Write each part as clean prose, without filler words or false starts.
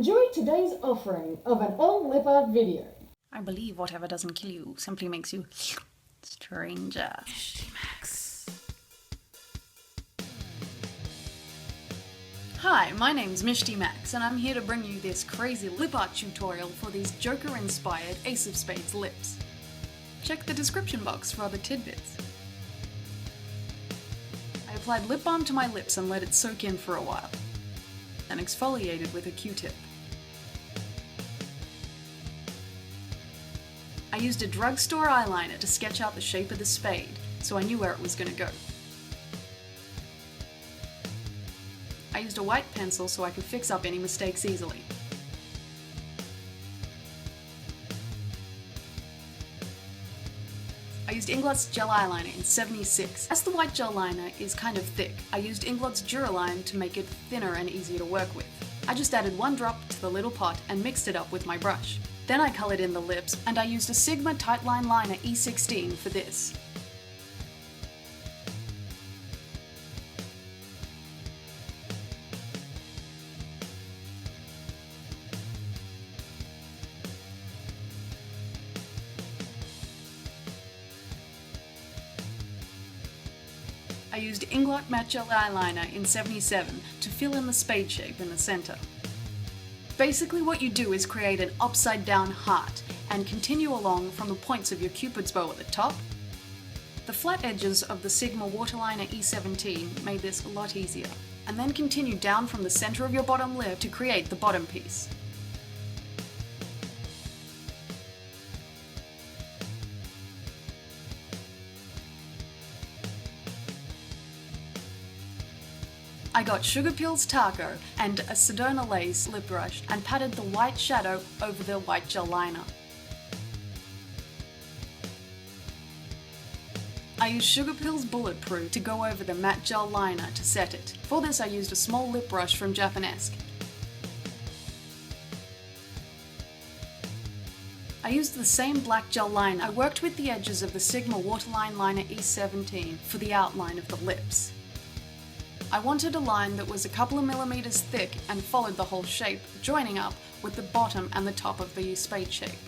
Enjoy today's offering of an all lip art video. I believe whatever doesn't kill you simply makes you stranger. Hi, my name's Michty Max, and I'm here to bring you this crazy lip art tutorial for these Joker-inspired Ace of Spades lips. Check the description box for other tidbits. I applied lip balm to my lips and let it soak in for a while, then exfoliated with a Q-tip. I used a drugstore eyeliner to sketch out the shape of the spade, so I knew where it was going to go. I used a white pencil so I could fix up any mistakes easily. I used Inglot's gel eyeliner in 76. As the white gel liner is kind of thick, I used Inglot's Duraline to make it thinner and easier to work with. I just added one drop to the little pot and mixed it up with my brush. Then I coloured in the lips, and I used a Sigma Tightline Liner E16 for this. I used Inglot Matte Gel Eyeliner in 77 to fill in the spade shape in the centre. Basically what you do is create an upside down heart and continue along from the points of your Cupid's bow at the top. The flat edges of the Sigma Waterliner E17 made this a lot easier, and then continue down from the centre of your bottom lip to create the bottom piece. I got Sugar Pills Taco and a Sedona Lace lip brush and patted the white shadow over the white gel liner. I used Sugar Pills Bulletproof to go over the matte gel liner to set it. For this I used a small lip brush from Japanesque. I used the same black gel liner. I worked with the edges of the Sigma Waterline Liner E17 for the outline of the lips. I wanted a line that was a couple of millimeters thick and followed the whole shape, joining up with the bottom and the top of the spade shape.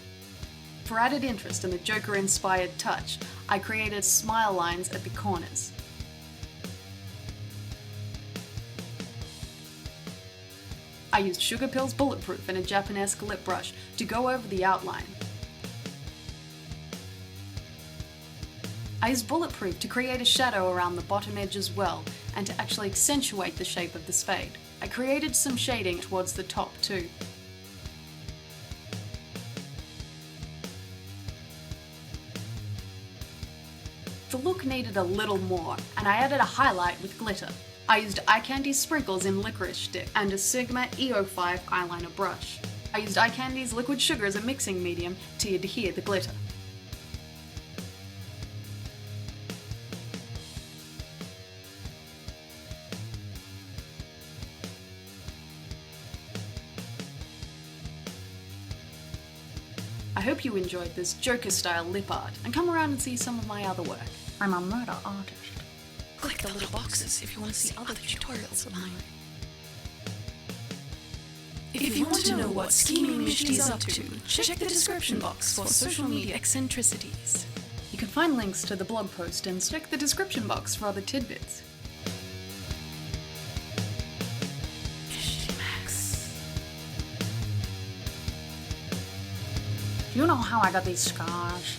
For added interest and the Joker-inspired touch, I created smile lines at the corners. I used Sugar Pills Bulletproof and a Japanesque lip brush to go over the outline. I used Bulletproof to create a shadow around the bottom edge as well, and to actually accentuate the shape of the spade. I created some shading towards the top too. The look needed a little more, and I added a highlight with glitter. I used Eye Candy Sprinkles in Licorice Stick and a Sigma EO5 eyeliner brush. I used Eye Candy's liquid sugar as a mixing medium to adhere the glitter. I hope you enjoyed this Joker-style lip art, and come around and see some of my other work. I'm a murder artist. Click the little boxes if you want to see other tutorials of mine. If you want to know what scheming Michty's up to, check the description box for social media eccentricities. You can find links to the blog post and check the description box for other tidbits. You know how I got these scars?